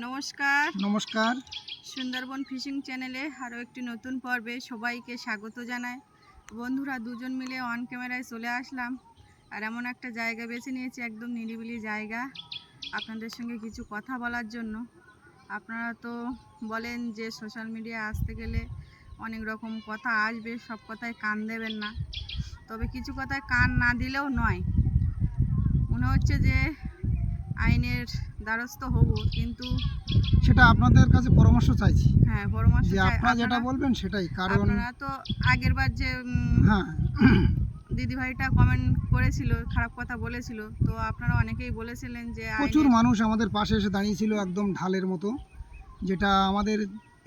নমস্কার। নমস্কার। সুন্দরবন ফিশিং চ্যানেলে আরও একটি নতুন পর্বে সবাইকে স্বাগত জানাই। বন্ধুরা দুজন মিলে অন ক্যামেরায় চলে আসলাম, আর এমন একটা জায়গা বেছে নিয়েছি, একদম নিরিবিলি জায়গা, আপনাদের সঙ্গে কিছু কথা বলার জন্য। আপনারা তো বলেন যে সোশ্যাল মিডিয়া আসতে গেলে অনেক রকম কথা আসবে, সব কথায় কান দেবেন না। তবে কিছু কথায় কান না দিলেও নয়, মনে হচ্ছে যে আইনের দ্বারস্থ হব, কিন্তু সেটা আপনাদের কাছে পরামর্শ চাইছি হ্যাঁ, পরামর্শ যে চাই। আপনারা যেটা বলবেন সেটাই, কারণ আপনারা তো আগেরবার যে হ্যাঁ দিদিভাইটা কমেন্ট করেছিল, খারাপ কথা বলেছিল, তো আপনারা অনেকেই বলেছিলেন যে প্রচুর আইনের মানুষ আমাদের পাশে এসে দাঁড়িয়েছিল একদম ঢালের মতো, যেটা আমাদের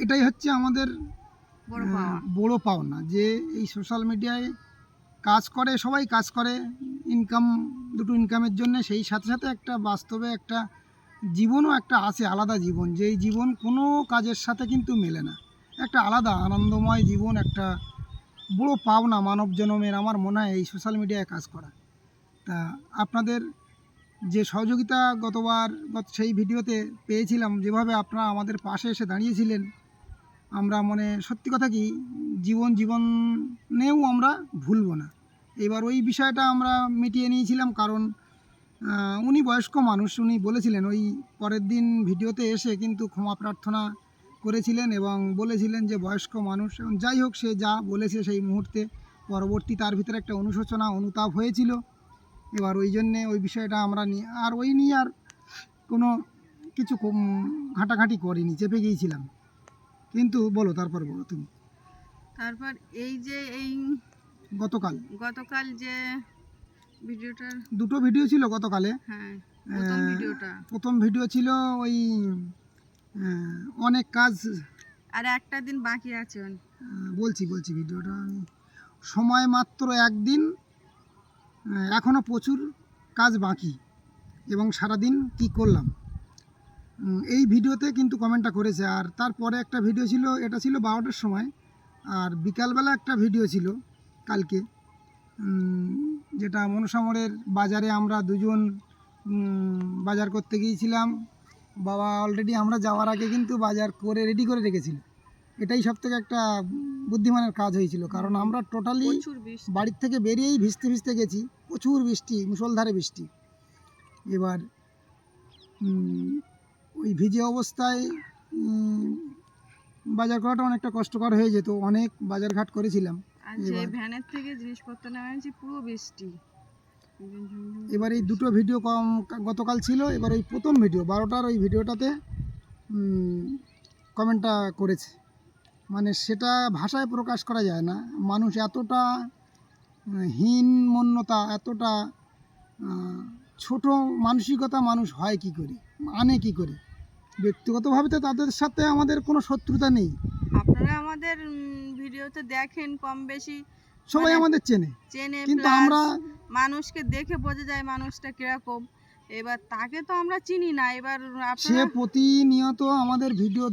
এটাই হচ্ছে আমাদের বড় পাওয়া। বড় পাওনা, যে এই সোশ্যাল মিডিয়ায় কাজ করে, সবাই কাজ করে দুটো ইনকামের জন্য, সেই সাথে সাথে একটা বাস্তবে একটা জীবনও একটা আছে, আলাদা জীবন, যেই জীবন কোনো কাজের সাথে কিন্তু মেলে না। একটা আলাদা আনন্দময় জীবন, একটা বড় পাওনা মানব জন্মের, আমার মনে হয় এই সোশ্যাল মিডিয়ায় কাজ করা। তা আপনাদের যে সহযোগিতা সেই ভিডিওতে পেয়েছিলাম, যেভাবে আপনারা আমাদের পাশে এসে দাঁড়িয়েছিলেন, আমরা সত্যি কথা কি জীবনেও আমরা ভুলবো না। এবার ওই বিষয়টা আমরা মিটিয়ে নিয়েছিলাম, কারণ উনি বয়স্ক মানুষ, উনি বলেছিলেন ওই পরের দিন ভিডিওতে এসে কিন্তু ক্ষমা প্রার্থনা করেছিলেন এবং বলেছিলেন যে বয়স্ক মানুষ, যাই হোক সে যা বলেছে সেই মুহূর্তে পরবর্তী তার ভিতরে একটা অনুতাপ হয়েছিল। এবার ওই জন্যে ওই বিষয়টা আমরা নিয়ে আর কোনো কিছু ঘাঁটাঘাঁটি করিনি, চেপে গিয়েছিলাম। কিন্তু তারপর বলো তুমি। তারপর এই যে গতকাল যে ভিডিওটা, দুটো ভিডিও ছিল গতকালে। হ্যাঁ, প্রথম ভিডিও ছিল ওই অনেক কাজ, আর একটা দিন বাকি আছে। বলছি ভিডিওটা সময় মাত্র একদিন, এখনও প্রচুর কাজ বাকি, এবং সারাদিন কি করলাম, এই ভিডিওতে কিন্তু কমেন্টটা করেছে। আর তারপরে একটা ভিডিও ছিল, এটা ছিল 12টার সময়, আর বিকালবেলা একটা ভিডিও ছিল কালকে, যেটা মনসামোড়ের বাজারে আমরা দুজন বাজার করতে গিয়েছিলাম। বাবা অলরেডি আমরা যাওয়ার আগে কিন্তু বাজার করে রেডি করে রেখেছিল। এটাই সবথেকে একটা বুদ্ধিমানের কাজ হয়েছিল, কারণ আমরা টোটালি বাড়ির থেকে বেরিয়েই ভিজতে গেছি, প্রচুর বৃষ্টি, মুষলধারে বৃষ্টি। এবার ওই ভিজে অবস্থায় বাজার করাটা অনেকটা কষ্টকর হয়ে যেত, অনেক বাজারঘাট করেছিলাম। ভ্যানের থেকে জিনিসপত্র নেওয়া হয়েছে, পুরো বৃষ্টি। এবার এই দুটো ভিডিও গতকাল ছিল। এবার ওই প্রথম ভিডিও 12টার ওই ভিডিওটাতে কমেন্টটা করেছে, সেটা ভাষায় প্রকাশ করা যায় না। মানুষ এতটা হীনমন্যতা, এতটা ছোট মানসিকতা মানুষ হয় কি করে, কি করে। ব্যক্তিগতভাবে তো তাদের সাথে আমাদের কোনো শত্রুতা নেই, আপনারা আমাদের ভিডিওতে দেখেন, কম বেশি সবাই আমাদের চেনে, কিন্তু আমরা মানুষকে দেখে বোঝা যায় মানুষটা কিরকম। এবার তাকে তো আমরা চিনি না। এবার সে প্রতিনিয়ত আমাদের ভিডিও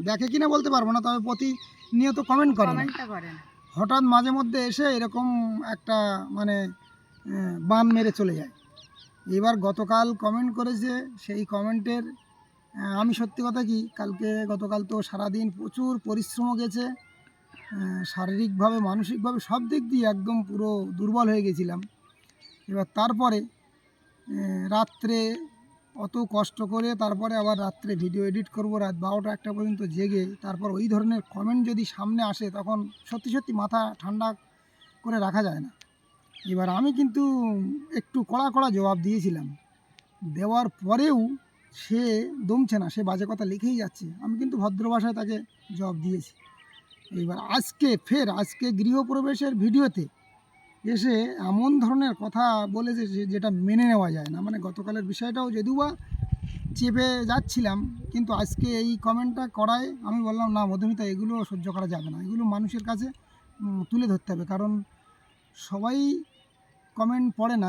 দেখে কিনা বলতে পারবো না, তবে প্রতিনিয়ত কমেন্ট করেন। হঠাৎ মাঝে মধ্যে এসে এরকম একটা বান মেরে চলে যায়। এবার গতকাল কমেন্ট করেছে, সেই কমেন্টের আমি সত্যি কথা কি, গতকাল তো সারাদিন প্রচুর পরিশ্রম গেছে, শারীরিকভাবে মানসিকভাবে সব দিক দিয়ে একদম পুরো দুর্বল হয়ে গেছিলাম। এবার তারপরে রাত্রে অত কষ্ট করে, তারপরে আবার রাত্রে ভিডিও এডিট করব, রাত 12টা 1টা পর্যন্ত জেগে, তারপর ওই ধরনের কমেন্ট যদি সামনে আসে, তখন সত্যি মাথা ঠান্ডা করে রাখা যায় না। এবার আমি কিন্তু একটু কড়া জবাব দিয়েছিলাম, দেওয়ার পরেও সে দমছে না, সে বাজে কথা লিখেই যাচ্ছে। আমি কিন্তু ভদ্র ভাষায় তাকে জবাব দিয়েছি। এবার আজকে গৃহপ্রবেশের ভিডিওতে এসে এমন ধরনের কথা বলেছে যেটা মেনে নেওয়া যায় না। গতকালের বিষয়টাও যদিও বা চেপে যাচ্ছিলাম, কিন্তু আজকে এই কমেন্টটা করায় আমি বললাম, না মধুমিতা, এগুলো সহ্য করা যাবে না, এগুলো মানুষের কাছে তুলে ধরতে হবে। কারণ সবাই কমেন্ট পড়ে না,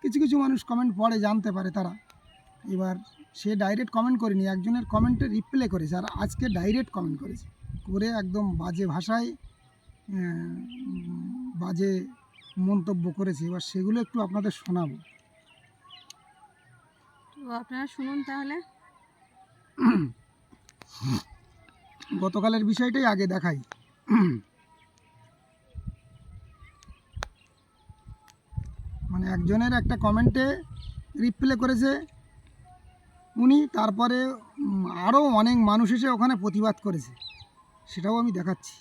কিছু মানুষ কমেন্ট পড়ে, জানতে পারে তারা। এবার সে ডাইরেক্ট কমেন্ট করেনি, একজনের কমেন্টে রিপ্লাই করেছে, আর আজকে ডাইরেক্ট কমেন্ট করেছে, করে একদম বাজে ভাষায় বাজে মন্তব্য করেছে। এবার সেগুলো একটু আপনাদের শোনাবো, তো আপনারা শুনুন তাহলে। গতকালের বিষয়টাই আগে দেখাই। মানে একজনের একটা কমেন্টে রিপ্লাই করেছে উনি, তারপরে আরও অনেক মানুষ এসে ওখানে প্রতিবাদ করেছে, সেটাও আমি দেখাচ্ছি।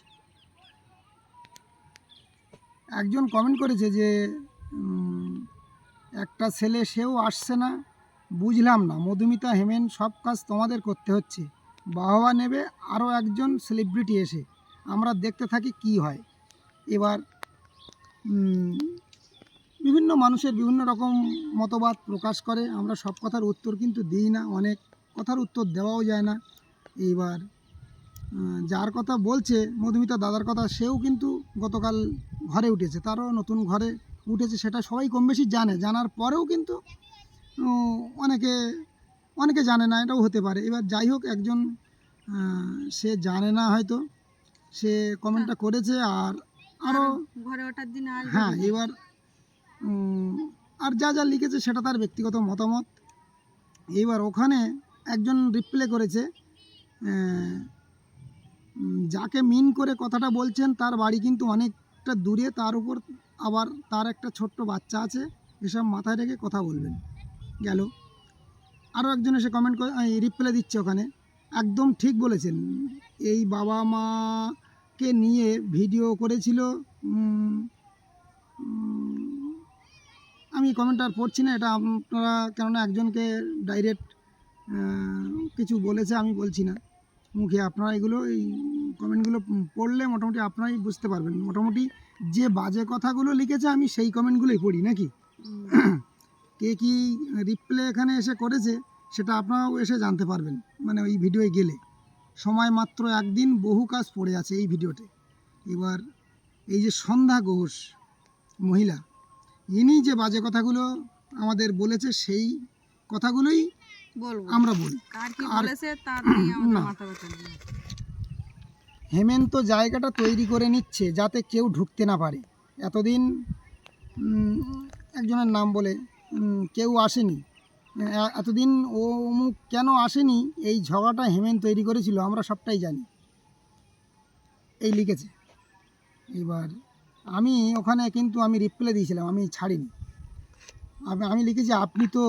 একজন কমেন্ট করেছে যে একটা ছেলে সেও আসছে না, বুঝলাম না মধুমিতা হেমেন সব কাজ তোমাদের করতে হচ্ছে, বাহবা নেবে আরও একজন সেলিব্রিটি এসে, আমরা দেখতে থাকি কি হয়। এবার বিভিন্ন মানুষের বিভিন্ন রকম মতবাদ প্রকাশ করে, আমরা সব কথার উত্তর কিন্তু দিই না, অনেক কথার উত্তর দেওয়াও যায় না। এইবার যার কথা বলছে মধুমিতা দাদার কথা, সেও কিন্তু গতকাল ঘরে উঠেছে, তারও নতুন ঘরে উঠেছে, সেটা সবাই কম বেশি জানে, জানার পরেও কিন্তু অনেকে অনেকে জানে না, এটাও হতে পারে। এবার যাই হোক, একজন সে জানে না হয়তো, সে কমেন্টটা করেছে। আর আরও ঘরে ওঠার দিন হ্যাঁ, এবার আর যা যা লিখেছে সেটা তার ব্যক্তিগত মতামত। এইবার ওখানে একজন রিপ্লাই করেছে, যাকে মিন করে কথাটা বলছেন তার বাড়ি কিন্তু অনেকটা দূরে, তার উপর আবার তার একটা ছোট্ট বাচ্চা আছে, এসব মাথায় রেখে কথা বলবেন। গেল আরও একজন এসে কমেন্ট করে রিপ্লাই দিচ্ছে ওখানে, একদম ঠিক বলেছেন, এই বাবা মাকে নিয়ে ভিডিও করেছিল। আমি কমেন্ট আর পড়ছি না, এটা আপনারা, কেননা একজনকে ডাইরেক্ট কিছু বলেছে, আমি বলছি না মুখে, আপনারা এগুলো এই কমেন্টগুলো পড়লে মোটামুটি আপনারাই বুঝতে পারবেন। মোটামুটি যে বাজে কথাগুলো লিখেছে আমি সেই কমেন্টগুলোই পড়ি নাকি। কে কী রিপ্লাই এখানে এসে করেছে সেটা আপনারাও এসে জানতে পারবেন, মানে ওই ভিডিওয় গেলে। সময় মাত্র একদিন, বহু কাজ পড়ে আছে এই ভিডিওতে। এবার এই যে সন্ধ্যা ঘোষ মহিলা, ইনি যে বাজে কথাগুলো আমাদের বলেছে সেই কথাগুলোই আমরা বলি। আর না, হেমেন্ত জায়গাটা তৈরি করে নিচ্ছে যাতে কেউ ঢুকতে না পারে। এতদিন একজনের নাম বলে কেউ আসেনি, এতদিন ও অমুক কেন আসেনি, এই ঝগড়াটা হেমেন তৈরি করেছিল, আমরা সবটাই জানি, এই লিখেছে। এবার আমি ওখানে কিন্তু আমি রিপ্লাই দিয়েছিলাম, আমি ছাড়িনি। আমি লিখেছি, আপনি তো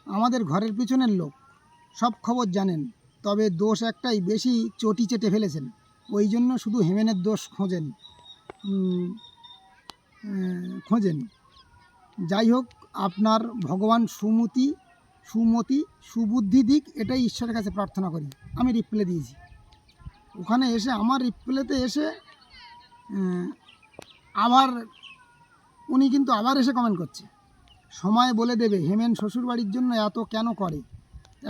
আমাদের ঘরের পিছনের লোক, সব খবর জানেন, তবে দোষ একটাই, বেশি চটি চেটে ফেলেছেন, ওই জন্য শুধু হেমেনের দোষ খোঁজেন। যাই হোক, আপনার ভগবান সুমতি সুবুদ্ধি দিক, এটাই ঈশ্বরের কাছে প্রার্থনা করি। আমি রিপ্লাই দিয়েছি ওখানে এসে, আমার রিপ্লাইতে এসে আবার উনি কিন্তু আবার এসে কমেন্ট করছে, সময় বলে দেবে হেমেন শ্বশুরবাড়ির জন্য এত কেন করে,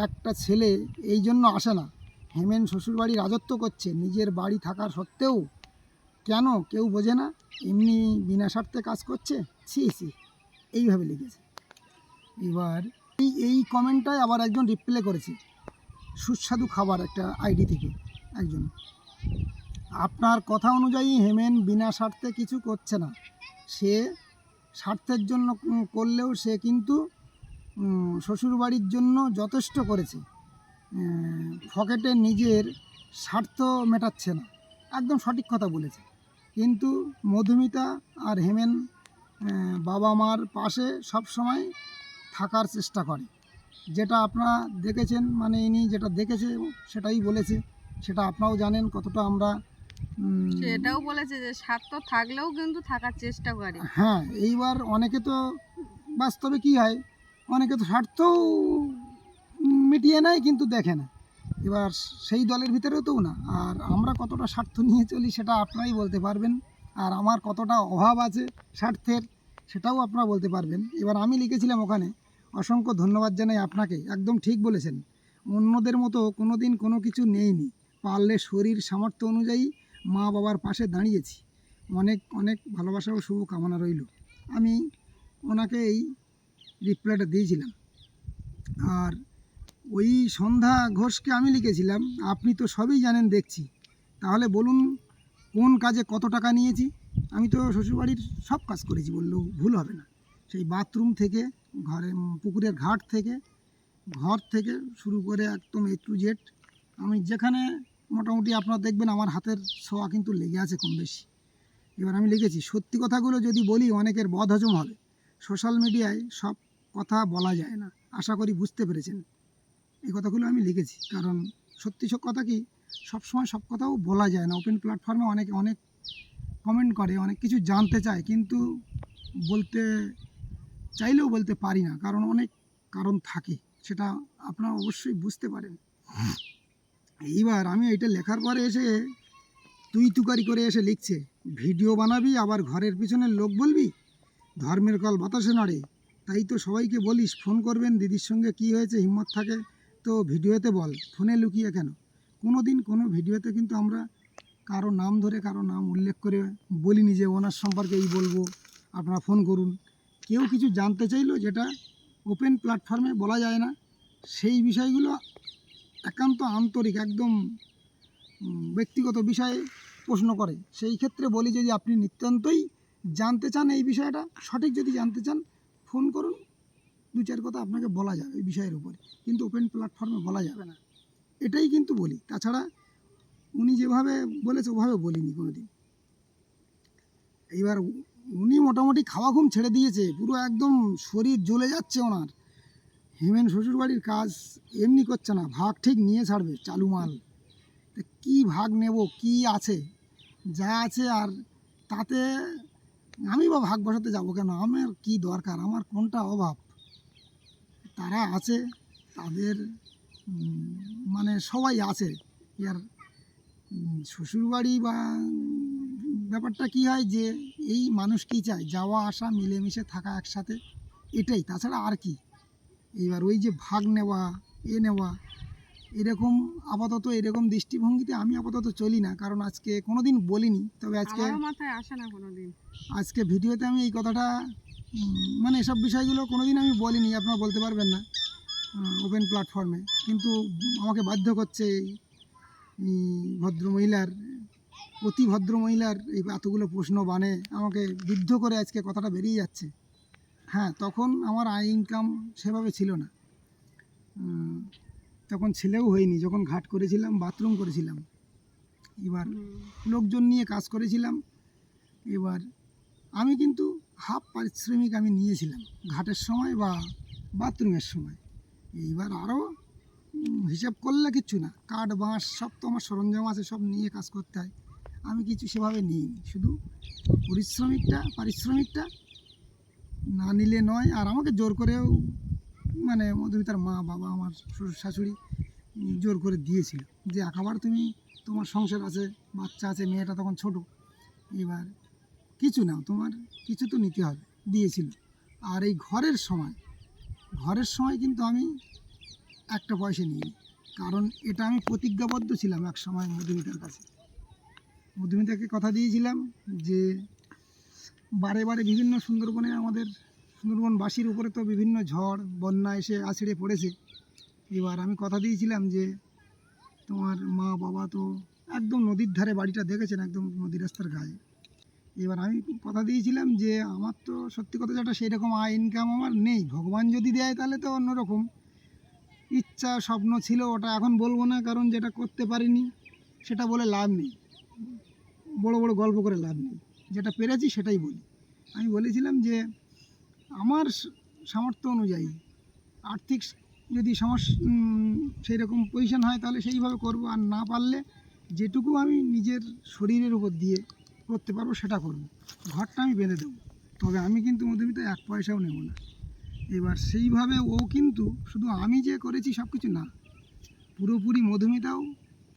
একটা ছেলে এই জন্য আসে না, হেমেন শ্বশুরবাড়ি রাজত্ব করছে, নিজের বাড়ি থাকার সত্ত্বেও কেন কেউ বোঝে না, এমনি বিনা স্বার্থে কাজ করছে, ছি ছি, এইভাবে লিখেছে। এবার এই কমেন্টটায় আবার একজন রিপ্লাই করেছে, সুস্বাদু খাবার একটা আইডি থেকে একজন, আপনার কথা অনুযায়ী হেমেন বিনা স্বার্থে কিছু করছে না, সে স্বার্থের জন্য করলেও সে কিন্তু শ্বশুরবাড়ির জন্য যথেষ্ট করেছে, পকেটে নিজের স্বার্থ মেটাচ্ছে না, একদম সঠিক কথা বলেছে। কিন্তু মধুমিতা আর হেমেন বাবা মার পাশে সব সময় থাকার চেষ্টা করে, যেটা আপনারা দেখেছেন, মানে ইনি যেটা দেখেছে সেটাই বলেছে, সেটা আপনারাও জানেন কতটা আমরা। সেটাও বলেছে যে স্বার্থ থাকলেও কিন্তু থাকার চেষ্টা করে। হ্যাঁ, এইবার অনেকে তো বাস্তবে কি হয়, অনেকে তো স্বার্থও মিটিয়ে নেয় কিন্তু দেখে না, এবার সেই দলের ভিতরেও তো না। আর আমরা কতটা স্বার্থ নিয়ে চলি সেটা আপনারাই বলতে পারবেন, আর আমার কতটা অভাব আছে স্বার্থের সেটাও আপনারা বলতে পারবেন। এবার আমি লিখেছিলাম ওখানে, অসংখ্য ধন্যবাদ জানাই আপনাকে, একদম ঠিক বলেছেন, অন্যদের মতো কোনো দিন কোনো কিছু নেইনি, পারলে শরীর সামর্থ্য অনুযায়ী মা বাবার পাশে দাঁড়িয়েছি, অনেক অনেক ভালোবাসা ও শুভকামনা রইল। আমি ওনাকে এই রিপ্লাইটা দিয়েছিলাম। আর ওই সন্ধ্যা ঘোষকে আমি লিখেছিলাম, আপনি তো সবই জানেন দেখছি, তাহলে বলুন কোন কাজে কত টাকা নিয়েছি। আমি তো শ্বশুরবাড়ির সব কাজ করেছি বললেও ভুল হবে না, সেই বাথরুম থেকে, ঘরে পুকুরের ঘাট থেকে ঘর থেকে শুরু করে একদম A to Z আমি যেখানে মোটামুটি আপনারা দেখবেন আমার হাতের ছোঁয়া কিন্তু লেগে আছে কম বেশি। এবার আমি লিখেছি, সত্যি কথাগুলো যদি বলি অনেকের বদহজম হবে। সোশ্যাল মিডিয়ায় সব কথা বলা যায় না, আশা করি বুঝতে পেরেছেন। এই কথাগুলো আমি লিখেছি কারণ সত্যি সব কথা কি সবসময় সব কথাও বলা যায় না। ওপেন প্ল্যাটফর্মে অনেকে অনেক কমেন্ট করে, অনেক কিছু জানতে চায়, কিন্তু বলতে চাইলেও বলতে পারি না, কারণ অনেক কারণ থাকে, সেটা আপনারা অবশ্যই বুঝতে পারেন। এইবার আমি এটা লেখার পরে এসে তুই তুকারি করে এসে লিখছে, ভিডিও বানাবি আবার ঘরের পিছনের লোক বলবি, ধর্মের কল বাতাসে নড়ে, তাই তো সবাইকে বলিস ফোন করবেন, দিদির সঙ্গে কি হয়েছে হিম্মত থাকে তো ভিডিওতে বল, ফোনে লুকিয়ে কেন। কোনো দিন কোনো ভিডিওতে কিন্তু আমরা কারো নাম ধরে কারো নাম উল্লেখ করে বলিনি যে ওনার সম্পর্কে এই বলবো, আপনারা ফোন করুন। কেউ কিছু জানতে চাইলো যেটা ওপেন প্ল্যাটফর্মে বলা যায় না, সেই বিষয়গুলো একান্ত আন্তরিক একদম ব্যক্তিগত বিষয়ে প্রশ্ন করে, সেই ক্ষেত্রে বলি যদি আপনি নিতান্তই জানতে চান এই বিষয়টা সঠিক যদি জানতে চান ফোন করুন, দু চার কথা আপনাকে বলা যাবে এই বিষয়ের উপরে, কিন্তু ওপেন প্ল্যাটফর্মে বলা যাবে না, এটাই কিন্তু বলি। তাছাড়া উনি যেভাবে বলেছে ওভাবে বলিনি কোনো দিন। এইবার উনি মোটামুটি খাওয়া ঘুম ছেড়ে দিয়েছে, পুরো একদম শরীর জ্বলে যাচ্ছে ওনার। হেমেন শ্বশুরবাড়ির কাজ এমনি করছে না, ভাগ ঠিক নিয়ে ছাড়বে চালু মাল। তা কী ভাগ নেব, কি আছে যা আছে, আর তাতে আমি বা ভাগ বসাতে যাব কেন, আমার কি দরকার, আমার কোনটা অভাব। তারা আছে, তাদের মানে সবাই আছে। আর শ্বশুরবাড়ি বা ব্যাপারটা কি হয় যে এই মানুষ কি চায়, যাওয়া আসা মিলেমিশে থাকা একসাথে, এটাই, তাছাড়া আর কি। এইবার ওই যে ভাগ নেওয়া নেওয়া এরকম আপাতত এরকম দৃষ্টিভঙ্গিতে আমি আপাতত চলি না, কারণ আজকে কোনো দিন বলিনি, তবে আজকে মাথায় আসে না কোনোদিন। আজকে ভিডিওতে আমি এই কথাটা মানে এসব বিষয়গুলো কোনো দিন আমি বলিনি, আপনারা বলতে পারবেন না ওপেন প্ল্যাটফর্মে, কিন্তু আমাকে বাধ্য করছে এই ভদ্রমহিলার, অতি ভদ্রমহিলার এই এতগুলো প্রশ্ন বানে আমাকে বিদ্ধ করে আজকে কথাটা বেরিয়ে যাচ্ছে। হ্যাঁ, তখন আমার আয় ইনকাম সেভাবে ছিল না, তখন ছেলেও হয়নি, যখন ঘাট করেছিলাম বাথরুম করেছিলাম, এবার লোকজন নিয়ে কাজ করেছিলাম। এবার আমি কিন্তু হাফ পারিশ্রমিক আমি নিয়েছিলাম ঘাটের সময় বা বাথরুমের সময়। এইবার আরও হিসাব করলে কিচ্ছু না, কাঠ বাঁশ সব তো আমার সরঞ্জাম আছে, সব নিয়ে কাজ করতে হয়, আমি কিছু সেভাবে নিইনি, শুধু পারিশ্রমিকটা না নিলে নয়। আর আমাকে জোর করেও মানে মধুমিতার মা বাবা আমার শ্বশুর শাশুড়ি জোর করে দিয়েছিল যে একেবারে তুমি, তোমার সংসার আছে, বাচ্চা আছে, মেয়েটা তখন ছোট, এবার কিছু নাও, তোমার কিছু তো নিতে হবে, দিয়েছিল। আর এই ঘরের সময় কিন্তু আমি একটা পয়সা নিইনি, কারণ এটা আমি প্রতিজ্ঞাবদ্ধ ছিলাম এক সময় মধুমিতার কাছে। মধুমিতাকে কথা দিয়েছিলাম যে বারে বারে বিভিন্ন সুন্দরবনে, আমাদের সুন্দরবনবাসীর উপরে তো বিভিন্ন ঝড় বন্যা এসে আছড়ে পড়েছে। এবার আমি কথা দিয়েছিলাম যে তোমার মা বাবা তো একদম নদীর ধারে বাড়িটা দেখেছেন, একদম নদী রাস্তার গায়ে। এবার আমি কথা দিয়েছিলাম যে আমার তো সত্যি কথা যেটা সেই রকম আয় ইনকাম আমার নেই, ভগবান যদি দেয় তাহলে তো অন্যরকম, ইচ্ছা স্বপ্ন ছিল, ওটা এখন বলবো না, কারণ যেটা করতে পারিনি সেটা বলে লাভ নেই, বড় বড় গল্প করে লাভ নেই, যেটা পেরেছি সেটাই বলি। আমি বলেছিলাম যে আমার সামর্থ্য অনুযায়ী আর্থিক যদি সেই রকম পজিশন হয় তাহলে সেইভাবে করব, আর না পারলে যেটুকু আমি নিজের শরীরের উপর দিয়ে করতে পারবো সেটা করব, ঘরটা আমি বেঁধে দেবো, তবে আমি কিন্তু মধুমিতা এক পয়সাও নেব না। এবার সেইভাবে ও কিন্তু শুধু আমি যে করেছি সব কিছু না, পুরোপুরি মধুমিতাও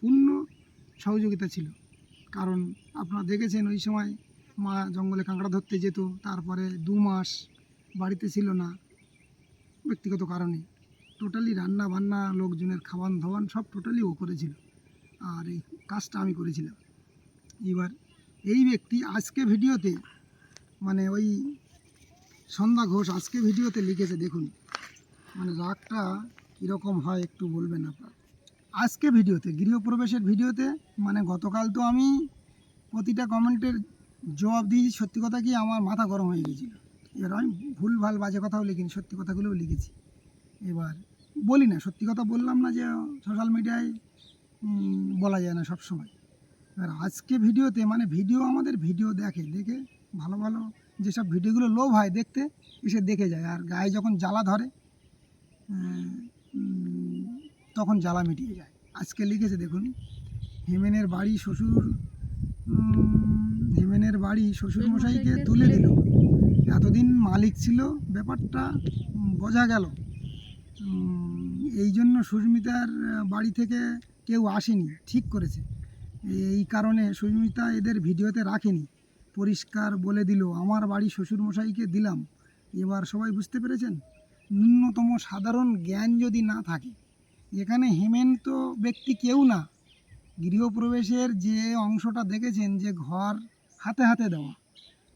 পূর্ণ সহযোগিতা ছিল, কারণ আপনারা দেখেছেন ওই সময় মা জঙ্গলে কাঁকড়া ধরতে যেত, তারপরে 2 মাস বাড়িতে ছিল না ব্যক্তিগত কারণে, টোটালি রান্না বান্না, লোকজনের খাওয়ান দাওয়ান সব টোটালি ও করেছিল, আর এই কাজটা আমি করেছিলাম। এবার এই ব্যক্তি আজকে ভিডিওতে, মানে ওই সন্ধ্যা ঘোষ আজকে ভিডিওতে লিখেছে, দেখুন মানে রাগটা কীরকম হয় একটু বলবেন আপনার। আজকে ভিডিওতে গৃহপ্রবেশের ভিডিওতে, মানে গতকাল তো আমি প্রতিটা কমেন্টের জবাব দিয়েছি, সত্যি কথা কি আমার মাথা গরম হয়ে গিয়েছিল। এবার আমি ভুল ভাল বাজে কথাও লিখিনি, সত্যি কথাগুলোও লিখেছি। এবার বলি না, সত্যি কথা বললাম না যে সোশ্যাল মিডিয়ায় বলা যায় না সব সময়। আর আজকে ভিডিওতে মানে আমাদের ভিডিও দেখে ভালো ভালো যেসব ভিডিওগুলো লোভ হয় দেখতে, এসে দেখে যায়। আর গায়ে যখন জ্বালা ধরে তখন জ্বালা মিটিয়ে যায়। আজকে লিখেছে দেখুন, হেমেনের বাড়ি শ্বশুরমশাইকে তুলে দিল। এতদিন মালিক ছিল, ব্যাপারটা বোঝা গেল। এই জন্য সুস্মিতার বাড়ি থেকে কেউ আসেনি, ঠিক করেছে। এই কারণে সুস্মিতা এদের ভিডিওতে রাখেনি, পরিষ্কার বলে দিল আমার বাড়ি শ্বশুরমশাইকে দিলাম। এবার সবাই বুঝতে পেরেছেন? ন্যূনতম সাধারণ জ্ঞান যদি না থাকে, এখানে হেমেন তো ব্যক্তি কেউ না। গৃহপ্রবেশের যে অংশটা দেখেছেন যে ঘর হাতে হাতে দেওয়া,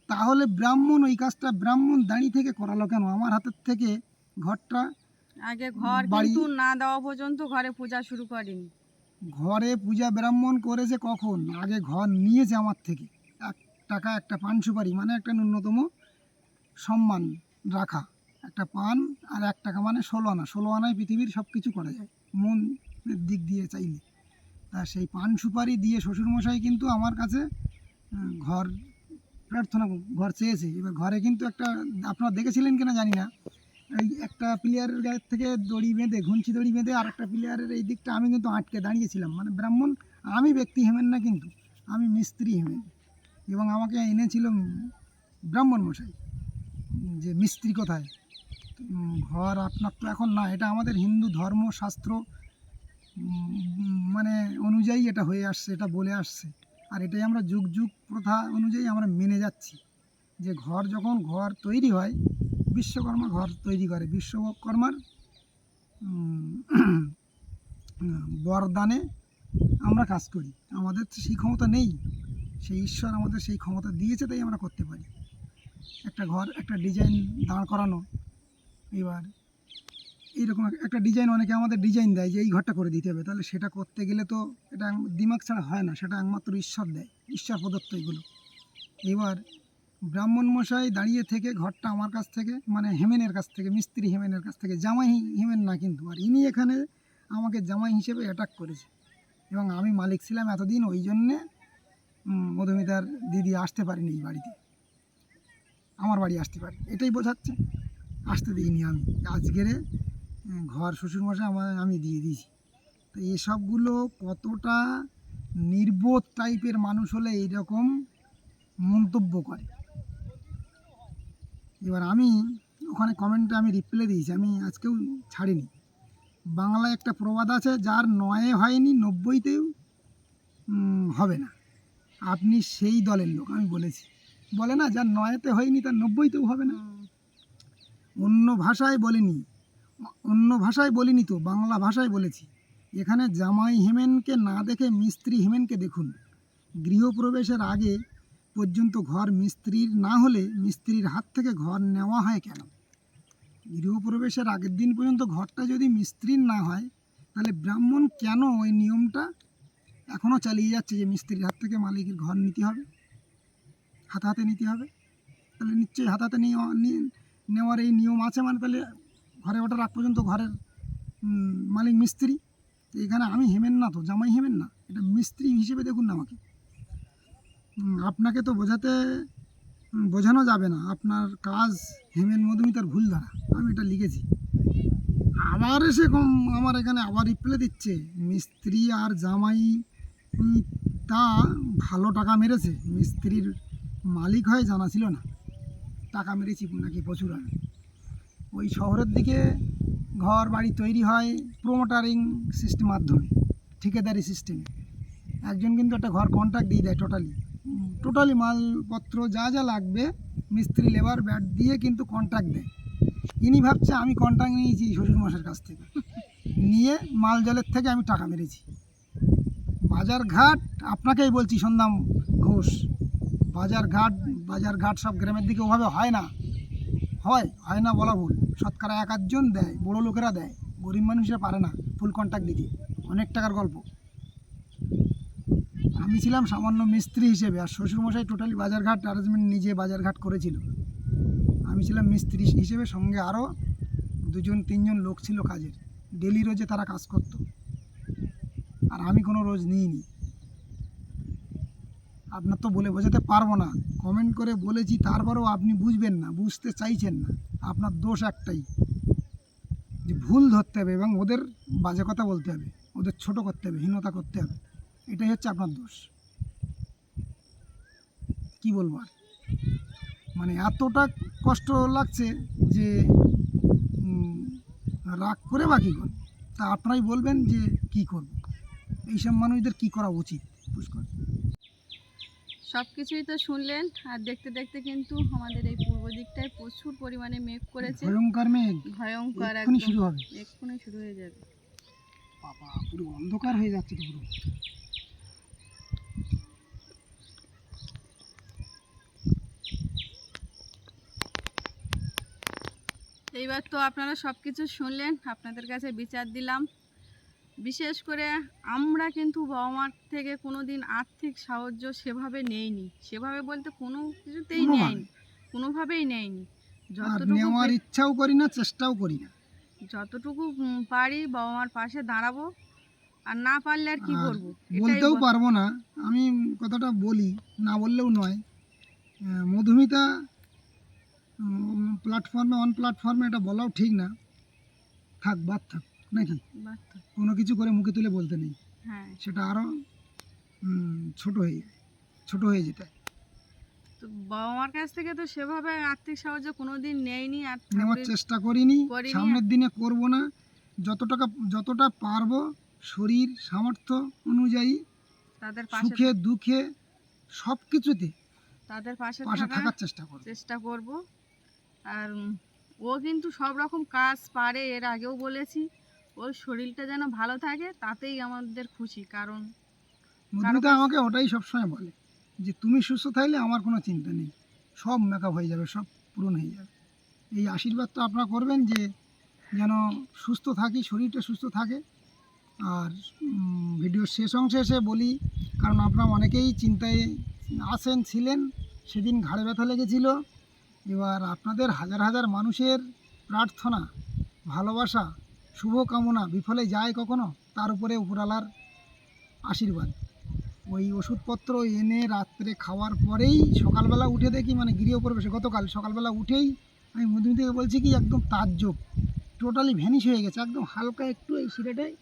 তাহলে ব্রাহ্মণ ওই কাজটা ব্রাহ্মণ দাঁড়িয়ে থেকে করালো কেন? আমার হাতের থেকে ঘরটা আগে ঘর কিন্তু না দেওয়া পর্যন্ত ঘরে পূজা শুরু করেনি। ঘরে পূজা ব্রাহ্মণ করেছে কখন? আগে ঘর নিয়েছে আমার থেকে। 1 টাকা একটা পান সুপারি, মানে একটা ন্যূনতম সম্মান রাখা। একটা পান আর 1 টাকা মানে 16 আনা। 16 আনায় পৃথিবীর সব কিছু করা যায় মনের দিক দিয়ে চাইলে। তা সেই পান সুপারি দিয়ে শ্বশুরমশাই কিন্তু আমার কাছে ঘর ঘর চেয়েছে। এবার ঘরে কিন্তু একটা, আপনারা দেখেছিলেন কিনা জানি না, এই একটা প্লেয়ারের গায়ের থেকে দড়ি বেঁধে, ঘুঞ্চি দড়ি বেঁধে আর একটা প্লেয়ারের এই দিকটা আমি কিন্তু আটকে দাঁড়িয়েছিলাম। মানে ব্রাহ্মণ আমি, ব্যক্তি হেমেন না, কিন্তু আমি মিস্ত্রি হেমেন। এবং আমাকে এনেছিল ব্রাহ্মণ মশাই যে মিস্ত্রি কোথায়, ঘর আপনার তো এখন না। এটা আমাদের হিন্দু ধর্মশাস্ত্র মানে অনুযায়ী এটা হয়ে আসছে, এটা বলে আসছে। আর এটাই আমরা যুগ যুগ প্রথা অনুযায়ী আমরা মেনে যাচ্ছি, যে ঘর যখন ঘর তৈরি হয়, বিশ্বকর্মা ঘর তৈরি করে, বিশ্বকর্মার বরদানে আমরা কাজ করি। আমাদের তো সেই ক্ষমতা নেই, সেই ঈশ্বর আমাদের সেই ক্ষমতা দিয়েছে, তাই আমরা করতে পারি। একটা ঘর, একটা ডিজাইন দাঁড় করানো, এবার এইরকম একটা ডিজাইন, অনেকে আমাদের ডিজাইন দেয় যে এই ঘরটা করে দিতে হবে, তাহলে সেটা করতে গেলে তো এটা দিমাগ ছাড়া হয় না, সেটা একমাত্র ঈশ্বর দেয়, ঈশ্বর প্রদত্ত এগুলো। এবার ব্রাহ্মণ মশাই দাঁড়িয়ে থেকে ঘরটা আমার কাছ থেকে, মানে হেমেনের কাছ থেকে, মিস্ত্রি হেমেনের কাছ থেকে, জামাই হেমেন না কিন্তু, আর ইনি এখানে আমাকে জামাই হিসেবে অ্যাটাক করেছে। এবং আমি মালিক ছিলাম এতদিন, ওই জন্যে মধুমিতার দিদি আসতে পারিনি এই বাড়িতে, আমার বাড়ি আসতে পারি, এটাই বোঝাচ্ছে। আসতে দিইনি আমি, আজকের ঘর শ্বশুরমশাই আমি দিয়ে দিয়েছি। তো এসবগুলো কতটা নির্বোধ টাইপের মানুষ হলে এইরকম মন্তব্য করে। এবার আমি ওখানে কমেন্টে আমি রিপ্লাই দিয়েছি, আমি আজকেও ছাড়িনি। বাংলায় একটা প্রবাদ আছে, যার 9-এ হয়নি 90-তেও হবে না। আপনি সেই দলের লোক, আমি বলেছি। বলে না, যার 9-এতে হয়নি তার 90-তেও হবে না। অন্য ভাষায় বলিনি তো, বাংলা ভাষায় বলেছি। এখানে জামাই হেমেনকে না দেখে মিস্ত্রি হেমেনকে দেখুন। গৃহপ্রবেশের আগে পর্যন্ত ঘর মিস্ত্রির না হলে মিস্ত্রির হাত থেকে ঘর নেওয়া হয় কেন? গৃহপ্রবেশের আগের দিন পর্যন্ত ঘরটা যদি মিস্ত্রির না হয়, তাহলে ব্রাহ্মণ কেন ওই নিয়মটা এখনও চালিয়ে যাচ্ছে যে মিস্ত্রির হাত থেকে মালিকের ঘর নিতে হবে, হাতে হাতে নিতে হবে? তাহলে নিশ্চয়ই হাতে হাতে নেওয়ার এই নিয়ম আছে, মানে তাহলে ঘরে ওঠার আগ পর্যন্ত ঘরের মালিক মিস্ত্রি। এখানে আমি হেমেন না, তো জামাই হেমেন না, এটা মিস্ত্রি হিসেবে দেখুন না আমাকে। আপনাকে তো বোঝানো যাবে না, আপনার কাজ হেমেন মধুমিতার ভুল ধরা, আমি এটা লিখেছি। আবার এসে আমার এখানে আবার রিপ্লাই দিচ্ছে, মিস্ত্রি আর জামাই তা ভালো টাকা মেরেছে, মিস্ত্রির মালিক হয় জানা ছিল না। টাকা মেরেছি নাকি প্রচুর। আমি ওই শহরের দিকে ঘর বাড়ি তৈরি হয় প্রোমোটারিং সিস্টেম মাধ্যমে, ঠিকাদারি সিস্টেমে। একজন কিন্তু একটা ঘর কন্ট্রাক্ট দিয়ে দেয়, টোটালি মালপত্র যা যা লাগবে, মিস্ত্রি লেবার ব্যাট দিয়ে কিন্তু কন্ট্রাক্ট দেয়। ইনি ভাবছে আমি কন্ট্রাক্ট নিয়েছি শ্বশুরমশাইয়ের কাছ থেকে, নিয়ে মাল জলের থেকে আমি টাকা মেরেছি। বাজারঘাট আপনাকেই বলছি, সন্ধাম ঘোষ, বাজারঘাট সব গ্রামের দিকে ওভাবে হয় না, হয় না বলা ভুল। শতকরা 1-8 দেয়, বড় লোকেরা দেয়, গরিব মানুষরা পারে না ফুল কন্ট্রাক্ট দিতে, অনেক টাকার গল্প। আমি ছিলাম সামান্য মিস্ত্রি হিসেবে, আর শ্বশুরমশাই টোটালি বাজারঘাট অ্যারেঞ্জমেন্ট নিজে বাজারঘাট করেছিল। আমি ছিলাম মিস্ত্রি হিসেবে, সঙ্গে আরও 2-3 জন লোক ছিল কাজের। ডেলি রোজে তারা কাজ করতো, আর আমি কোনো রোজ নিইনি। আপনার তো বলে বোঝাতে পারবো না, কমেন্ট করে বলেছি, তারপরেও আপনি বুঝবেন না, বুঝতে চাইছেন না। আপনার দোষ একটাই, যে ভুল ধরতে হবে এবং ওদের বাজে কথা বলতে হবে, ওদের ছোট করতে হবে, হীনতা করতে হবে। এটাই হচ্ছে আপনার দোষ। কি বলবো আর, মানে এতটা কষ্ট লাগছে যে রাগ করে বা কী করব, তা আপনারাই বলবেন যে কি করব, এইসব মানুষদের কি করা উচিত। পুষ্কর, সব কিছুই তো শুনলেন, আর দেখতে দেখতে কিন্তু আমাদের এই পূর্ব দিকটায় প্রচুর পরিমাণে মেঘ করেছে। ভয়ঙ্কর মেঘ, ভয়ঙ্কর, এক্ষুনি একদম শুরু হবে। এক্ষুনি শুরু হয়ে যাবে। বাবা, পুরো অন্ধকার হয়ে যাচ্ছে তো পুরো। এইবার তো আপনারা সব কিছু শুনলেন, আপনাদের কাছে বিচার দিলাম। বিশেষ করে আমরা কিন্তু বাবা মার থেকে কোনো দিন আর্থিক সাহায্য সেভাবে নেইনি, সেভাবে বলতে কোনো কিছুতেই নেয়নি, কোনোভাবেই নেয়নি। আর যতটুকু নেওয়ার ইচ্ছাও করি না, চেষ্টাও করি না। যতটুকু পারি বাবা মার পাশে দাঁড়াবো, আর না পারলে আর কি আর করবো, বলতেও পারবো না। আমি কথাটা বলি, না বললেও নয়। মধুমিতা প্ল্যাটফর্মে, অন প্ল্যাটফর্মে এটা বলাও ঠিক না, থাক, বাদ থাক, নাকি কোনো কিছু করে মুখে তুলে বলতে নেই। হ্যাঁ, সেটা আরও ছোট হয়ে যেতে। তো বাবা মার কাছ থেকে তো সেভাবে আর্থিক সাহায্য কোনোদিন নেইনি, আর নেওয়ার চেষ্টা করিনি, সামনের দিনে করব না। যতটা পারবো শরীর সামর্থ্য অনুযায়ী তাদের পাশে, সুখে দুঃখে সব কিছুতে তাদের পাশে থাকার চেষ্টা করব। আর ও কিন্তু সব রকম কাজ পারে, এর আগেও বলেছি। ওর শরীরটা যেন ভালো থাকে, তাতেই আমাদের খুশি। কারণ মধুমিতা আমাকে ওটাই সবসময় বলে, যে তুমি সুস্থ থাকলে আমার কোনো চিন্তা নেই, সব মেকআপ হয়ে যাবে, সব পূরণ হয়ে যাবে। এই আশীর্বাদটা আপনারা করবেন যে যেন সুস্থ থাকি, শরীরটা সুস্থ থাকে। আর ভিডিওর শেষ অংশে এসে বলি, কারণ আপনারা অনেকেই চিন্তায় ছিলেন, সেদিন ঘাড়ে ব্যথা লেগেছিল। এবার আপনাদের হাজার হাজার মানুষের প্রার্থনা, ভালোবাসা, শুভকামনা বিফলে যায় কখনো, তার উপরে উপরালার আশীর্বাদ। ওই ওষুধপত্র এনে রাত্রে খাওয়ার পরেই সকালবেলা উঠে দেখি, মানে গৃহপ্রবেশে গতকাল সকালবেলা উঠেই আমি মধুমিতাকে বলছি কি, একদম তাজ্জব, টোটালি ভ্যানিশ হয়ে গেছে, একদম হালকা একটু এই শিরাটায়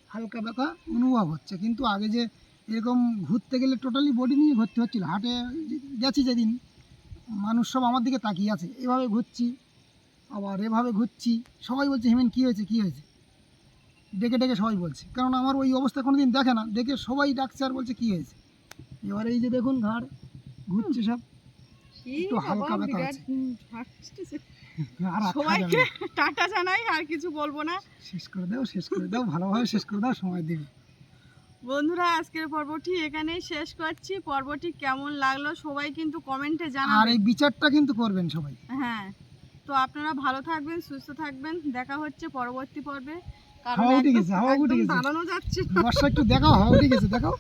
হালকা ব্যথা অনুভব হচ্ছে। কিন্তু আগে যে এরকম ঘুরতে গেলে টোটালি বডি নিয়ে ঘুরতে হচ্ছিল, হাটে গেছি যেদিন, মানুষ সব আমার দিকে তাকিয়ে আছে, এভাবে ঘুরছি আবার এভাবে ঘুরছি, সবাই বলছে হেমেন কী হয়েছে কী হয়েছে, ডেকে ডেকে সবাই বলছে, কারণ আমার ওই অবস্থা কোনো দিন দেখে না, দেখে সবাই ডাকছে আর বলছে কী হয়েছে। এবার এই যে দেখুন ঘাড় ঘুরছে, সব একটু হালকা ব্যথা আছে। আর সবাইকে টাটা জানাই, আর কিছু বলবো না। শেষ করে দাও ভালোভাবে শেষ করে দাও, সময় দিবে। বন্ধুরা, আজকের পর্বটি এখানেই শেষ করছি। পর্বটি কেমন লাগলো সবাই কিন্তু কমেন্টে আর জানাবেন, এই বিচারটা কিন্তু করবেন সবাই। হ্যাঁ, তো আপনারা ভালো থাকবেন, সুস্থ থাকবেন। দেখা হচ্ছে পরবর্তী পর্বে। কারণ হাওয়া উঠে গেছে, হাওয়া উঠে গেছে, দাঁড়ানো যাচ্ছে না। বর্ষা একটু দেখাও, হাওয়া উঠে গেছে, দেখাও।